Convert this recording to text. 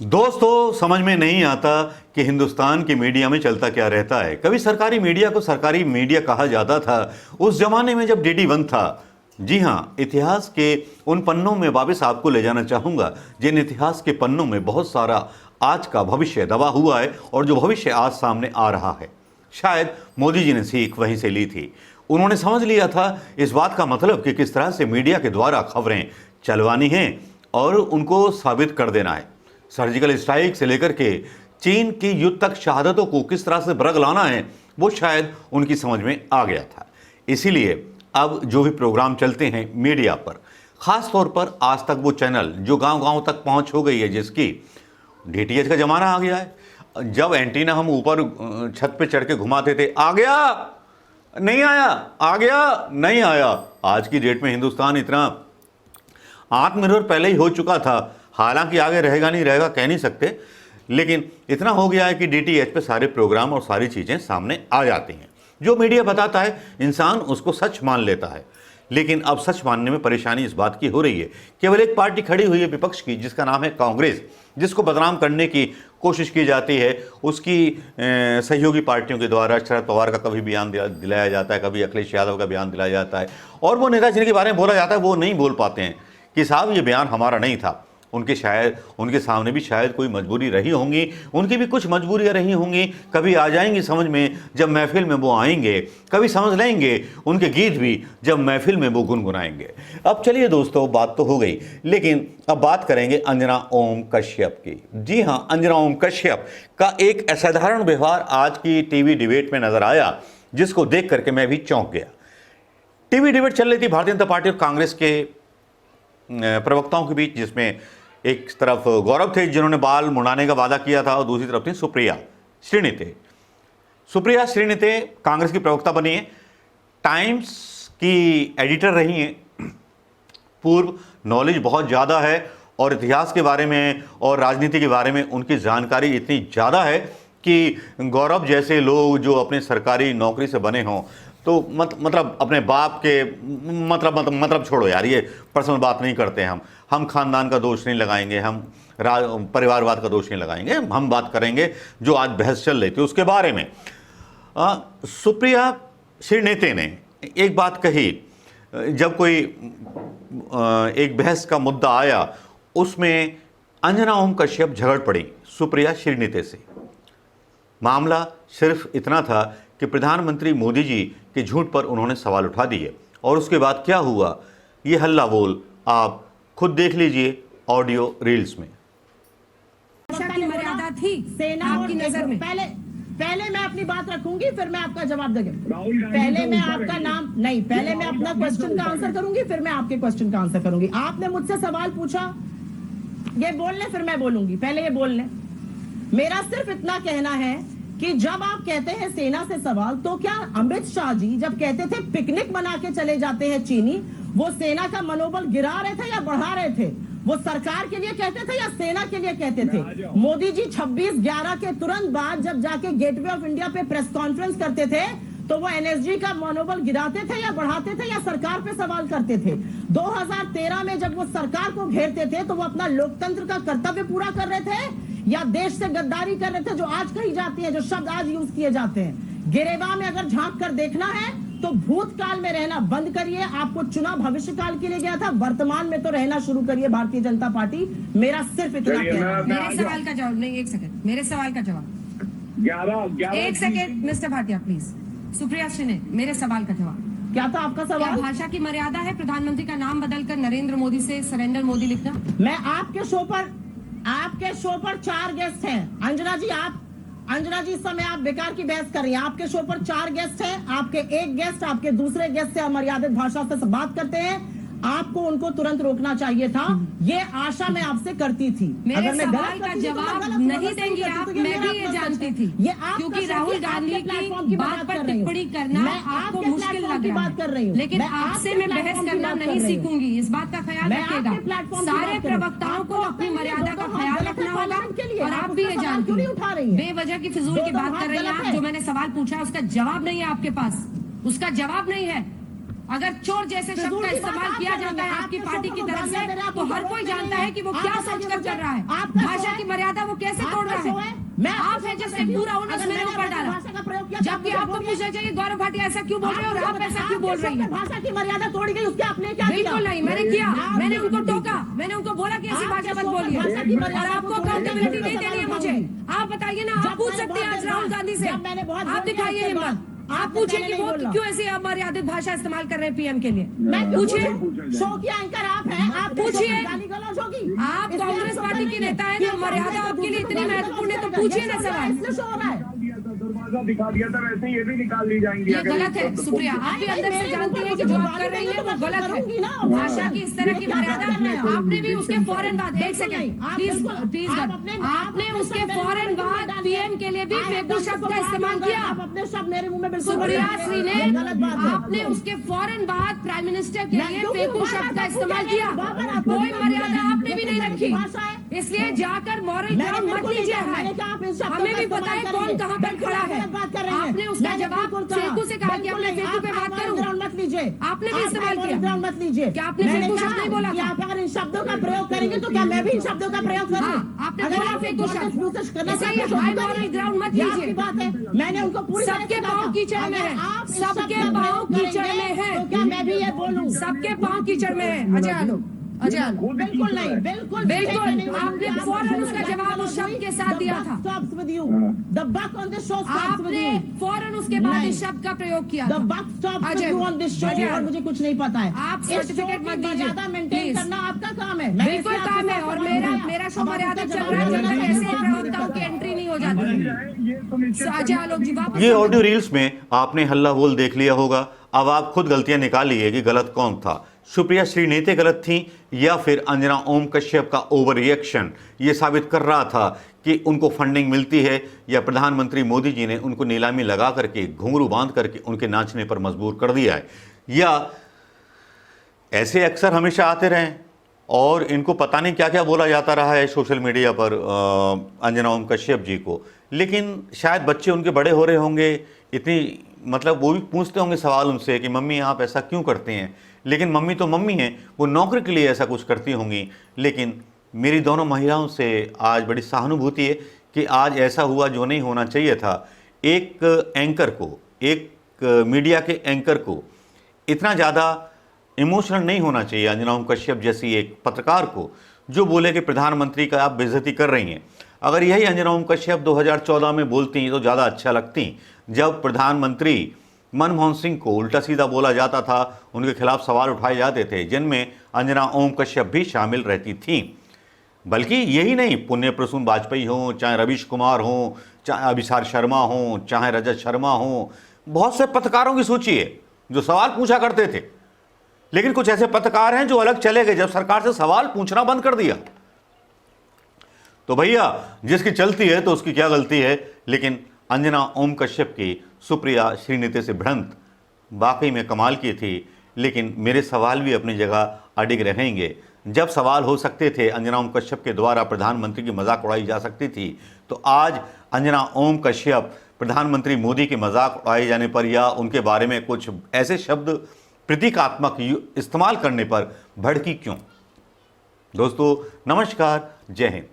दोस्तों, समझ में नहीं आता कि हिंदुस्तान की मीडिया में चलता क्या रहता है। कभी सरकारी मीडिया को सरकारी मीडिया कहा जाता था, उस जमाने में जब DD1 था। जी हाँ, इतिहास के उन पन्नों में वापस आपको ले जाना चाहूँगा जिन इतिहास के पन्नों में बहुत सारा आज का भविष्य दबा हुआ है और जो भविष्य आज सामने आ रहा है। शायद मोदी जी ने सीख वहीं से ली थी। उन्होंने समझ लिया था इस बात का मतलब कि किस तरह से मीडिया के द्वारा खबरें चलवानी हैं और उनको साबित कर देना है। सर्जिकल स्ट्राइक से लेकर के चीन की युद्ध तक शहादतों को किस तरह से बरग लाना है, वो शायद उनकी समझ में आ गया था। इसीलिए अब जो भी प्रोग्राम चलते हैं मीडिया पर, ख़ास तौर पर आज तक वो चैनल जो गांव-गांव तक पहुंच हो गई है, जिसकी DTH का ज़माना आ गया है। जब एंटीना हम ऊपर छत पे चढ़ के घुमाते थे, आ गया नहीं आया, आ गया नहीं आया। आज की डेट में हिंदुस्तान इतना आत्मनिर्भर पहले ही हो चुका था, हालांकि आगे रहेगा नहीं रहेगा कह नहीं सकते, लेकिन इतना हो गया है कि DTH पे सारे प्रोग्राम और सारी चीज़ें सामने आ जाती हैं। जो मीडिया बताता है इंसान उसको सच मान लेता है, लेकिन अब सच मानने में परेशानी इस बात की हो रही है। केवल एक पार्टी खड़ी हुई है विपक्ष की, जिसका नाम है कांग्रेस, जिसको बदनाम करने की कोशिश की जाती है। उसकी सहयोगी पार्टियों के द्वारा शरद पवार का कभी बयान दिलाया जाता है, कभी अखिलेश यादव का बयान दिलाया जाता है, और वो नेता जिनके बारे में बोला जाता है वो नहीं बोल पाते हैं कि साहब ये बयान हमारा नहीं था। उनके सामने भी शायद कोई मजबूरी रही होंगी, उनकी भी कुछ मजबूरियां रही होंगी। कभी आ जाएंगी समझ में जब महफिल में वो आएंगे, कभी समझ लेंगे उनके गीत भी जब महफिल में वो गुनगुनाएंगे। अब चलिए दोस्तों, बात तो हो गई, लेकिन अब बात करेंगे अंजना ओम कश्यप की। जी हाँ, अंजना ओम कश्यप का एक असाधारण व्यवहार आज की टीवी डिबेट में नजर आया, जिसको देख करके मैं भी चौंक गया। टीवी डिबेट चल रही थी भारतीय जनता पार्टी और कांग्रेस के प्रवक्ताओं के बीच, जिसमें एक तरफ गौरव थे जिन्होंने बाल मुड़ाने का वादा किया था और दूसरी तरफ थी सुप्रिया श्रीनिते। सुप्रिया श्रीनिते कांग्रेस की प्रवक्ता बनी है, टाइम्स की एडिटर रही हैं, पूर्व नॉलेज बहुत ज़्यादा है और इतिहास के बारे में और राजनीति के बारे में उनकी जानकारी इतनी ज़्यादा है कि गौरव जैसे लोग जो अपने सरकारी नौकरी से बने हों तो मतलब अपने बाप के मतलब छोड़ो यार, ये पर्सनल बात नहीं करते हैं हम खानदान का दोष नहीं लगाएंगे, हम परिवारवाद का दोष नहीं लगाएंगे, हम बात करेंगे जो आज बहस चल रही थी उसके बारे में। सुप्रिया श्रीनेते ने एक बात कही, जब कोई एक बहस का मुद्दा आया उसमें अंजना ओम कश्यप झगड़ पड़ी सुप्रिया श्रीनेते से। मामला सिर्फ इतना था कि प्रधानमंत्री मोदी जी के झूठ पर उन्होंने सवाल उठा दिए, और उसके बाद क्या हुआ ये हल्ला बोल आप खुद देख लीजिए ऑडियो रील्स में। की मर्यादा थी सेना आपकी नजर में। पहले मैं अपनी बात रखूंगी, फिर मैं आपका जवाब दूंगी। पहले मैं आपका नाम नहीं, पहले मैं अपना क्वेश्चन का आंसर करूंगी, फिर मैं आपके क्वेश्चन का आंसर करूंगी। आपने मुझसे सवाल पूछा, ये बोल ले फिर मैं बोलूंगी, पहले ये बोल ले। मेरा सिर्फ इतना कहना है कि जब आप कहते हैं सेना से सवाल, तो क्या अमित शाह जी जब कहते थे पिकनिक मना के चले जाते हैं चीनी, वो सेना का मनोबल गिरा रहे थे या बढ़ा रहे थे? वो सरकार के लिए कहते थे या सेना के लिए कहते थे? मोदी जी 26/11 के तुरंत बाद जब जाके गेटवे ऑफ इंडिया पे प्रेस कॉन्फ्रेंस करते थे तो वो NSG का मनोबल गिराते थे या बढ़ाते थे या सरकार पे सवाल करते थे? 2013 में जब वो सरकार को घेरते थे तो वो अपना लोकतंत्र का कर्तव्य पूरा कर रहे थे या देश से गद्दारी कर रहे थे, जो आज कही जाती है, जो शब्द आज यूज किए जाते हैं? गिरेबा में अगर झांक कर देखना है तो भूतकाल में रहना बंद करिए। आपको चुनाव भविष्य काल के लिए गया था, वर्तमान में तो रहना शुरू करिए भारतीय जनता पार्टी। मेरा सिर्फ इतना कहना है। मेरे सवाल का जवाब नहीं, एक सेकंड, मेरे सवाल का जवाब एक second mister Bhatia please. Supriya श्रीने, मेरे सवाल का जवाब क्या था आपका सवाल? क्या भाषा की मर्यादा है प्रधानमंत्री का नाम बदलकर नरेंद्र मोदी से सरेंडर मोदी लिखना? मैं आपके शो पर 4 गेस्ट हैं। अंजना जी इस समय आप बेकार की बहस कर रही हैं। आपके शो पर 4 गेस्ट हैं, आपके एक गेस्ट आपके दूसरे गेस्ट से अमर्यादित भाषा से बात करते हैं, आपको उनको तुरंत रोकना चाहिए था। ये आशा मैं आपसे करती थी। मेरे सवाल का जवाब नहीं देंगी आप, मैं भी ये जानती थी, क्योंकि राहुल गांधी की बात पर टिप्पणी करना आपको मुश्किल लग रहा है, लेकिन आपसे मैं बहस करना नहीं सीखूंगी, इस बात का ख्याल रखिएगा। सारे प्रवक्ताओं को अपनी मर्यादा का ख्याल रखना होगा और आप भी ये जानती हैं। बेवजह की फिजूल की बात कर रही हैं आप। जो मैंने सवाल पूछा उसका जवाब नहीं है आपके पास, उसका जवाब नहीं है। अगर चोर जैसे शब्द का इस्तेमाल किया जाता है आपकी पार्टी की तरफ से, तो हर कोई जानता है कि वो क्या सोचकर कर रहा है, भाषा की मर्यादा वो कैसे तोड़ रहा है। आप है जिसने पूरा उन्नत मेरे ऊपर डाला, जबकि आपको पूछना चाहिए गौरव भाटिया ऐसा क्यों बोल रहे हो और आप ऐसा क्यों बोल रही है। भाषा की मर्यादा तोड़ी गई, उसके आपने क्या किया? बिल्कुल नहीं, मैंने किया, मैंने उनको टोका, मैंने उनको बोला कि ऐसी भाषा मत बोलिए, और आपको अकाउंटेबिलिटी नहीं देनी है मुझे। आप बताइए ना, आप पूछ सकते हैं आज राहुल गांधी से, आप दिखाइए हिम्मत, आप पूछिए कि वो क्यों ऐसी अमर्यादित भाषा इस्तेमाल कर रहे हैं पीएम के लिए। पूछिए, शो की एंकर आप हैं, आप पूछिए, गाली गलौज होगी। आप कांग्रेस पार्टी के नेता हैं ना, मर्यादा आपके लिए इतनी महत्वपूर्ण है, तो पूछिए ना सवाल। इसलिए शो हो रहा है। दरवाजा दिखा दिया था, वैसे ये भी निकाल ली जाएंगी। ये गलत है सुप्रिया, आप भी अंदर से जानती हैं कि जो आप कर रही है वो गलत है। भाषा की इस तरह की मर्यादा आपने भी उसके फौरन बाद, एक सेकंड प्लीज प्लीज, आपने उसके फौरन बाद पीएम के लिए भी फेकू शब्द का इस्तेमाल किया। आप अपने शब्द मेरे मुंह में बिल्कुल सुप्रिया श्री ने, आपने उसके फौरन बाद प्राइम मिनिस्टर के लिए फेकू शब्द का इस्तेमाल किया। कोई मर्यादा आपने भी नहीं रखी, इसलिए जाकर मॉरल ग्राउंड मत लीजिए। हमें भी पता है कौन कहाँ पर खड़ा है। आपने उसका जवाब फेकू से कहा कि आपने फेकू पे बात करूं, मत लीजिए। आपने भी इस्तेमाल किया, मत लीजिए। क्या आपने फेकू शब्द नहीं बोला था? आप अगर इन शब्दों का प्रयोग करेंगे तो क्या मैं भी इन शब्दों का प्रयोग करूं? आपने बोला फेकू शब्द, इसलिए हाई मॉरल ग्राउंड मत लीजिए। बात है, मैंने उनको पूरी सबके पाँव कीचड़ में है, सबके पाँव कीचड़ में है, तो क्या मैं भी ये बोलूं? सबके पाँव कीचड़ में है। अजय आलो, अजय आलो, बिल्कुल नहीं, बिल्कुल बिल्कुल, आपने फौरन उसका जवाब उस शब्द के साथ दिया था। आपने फौरन उसके बाद इस शब्द का प्रयोग किया था। और मुझे कुछ नहीं पता है। आप सर्टिफिकेट मत दीजिए, मेंटेन करना आपका काम है। बिल्कुल काम है, और मेरा शो मर्यादा चल रहा है, ऐसे प्रवक्ताओं की एंट्री नहीं हो जाती। अजय आलोक जी, वापस ये ऑडियो रील्स में आपने हल्ला बोल देख लिया होगा। अब आप खुद गलतियां निकालिए कि गलत कौन था, सुप्रिया श्रीनेते गलत थी या फिर अंजना ओम कश्यप का ओवर रिएक्शन ये साबित कर रहा था कि उनको फंडिंग मिलती है, या प्रधानमंत्री मोदी जी ने उनको नीलामी लगा करके घुंघरू बांध करके उनके नाचने पर मजबूर कर दिया है, या ऐसे अक्सर हमेशा आते रहें और इनको पता नहीं क्या क्या बोला जाता रहा है सोशल मीडिया पर अंजना ओम कश्यप जी को। लेकिन शायद बच्चे उनके बड़े हो रहे होंगे, इतनी मतलब वो भी पूछते होंगे सवाल उनसे कि मम्मी आप ऐसा क्यों करते हैं। लेकिन मम्मी तो मम्मी हैं, वो नौकरी के लिए ऐसा कुछ करती होंगी। लेकिन मेरी दोनों महिलाओं से आज बड़ी सहानुभूति है कि आज ऐसा हुआ जो नहीं होना चाहिए था। एक एंकर को, एक मीडिया के एंकर को इतना ज़्यादा इमोशनल नहीं होना चाहिए अंजना ओम कश्यप जैसी एक पत्रकार को, जो बोले कि प्रधानमंत्री का आप बेइज्जती कर रही हैं। अगर यही अंजना ओम कश्यप 2014 में बोलती तो ज़्यादा अच्छा लगती, जब प्रधानमंत्री मनमोहन सिंह को उल्टा सीधा बोला जाता था, उनके खिलाफ सवाल उठाए जाते थे, जिनमें अंजना ओम कश्यप भी शामिल रहती थीं। बल्कि यही नहीं, पुण्य प्रसून वाजपेयी हों, चाहे रवीश कुमार हों, चाहे अभिसार शर्मा हों, चाहे रजत शर्मा हों, बहुत से पत्रकारों की सूची है जो सवाल पूछा करते थे। लेकिन कुछ ऐसे पत्रकार हैं जो अलग चले गए जब सरकार से सवाल पूछना बंद कर दिया। तो भैया जिसकी चलती है तो उसकी क्या गलती है। लेकिन अंजना ओम कश्यप की सुप्रिया श्रीनेते से भिड़ंत वाकई में कमाल की थी। लेकिन मेरे सवाल भी अपनी जगह अडिग रहेंगे। जब सवाल हो सकते थे, अंजना ओम कश्यप के द्वारा प्रधानमंत्री की मजाक उड़ाई जा सकती थी, तो आज अंजना ओम कश्यप प्रधानमंत्री मोदी के मजाक उड़ाए जाने पर या उनके बारे में कुछ ऐसे शब्द प्रतीकात्मक इस्तेमाल करने पर भड़की क्यों। दोस्तों नमस्कार, जय हिंद।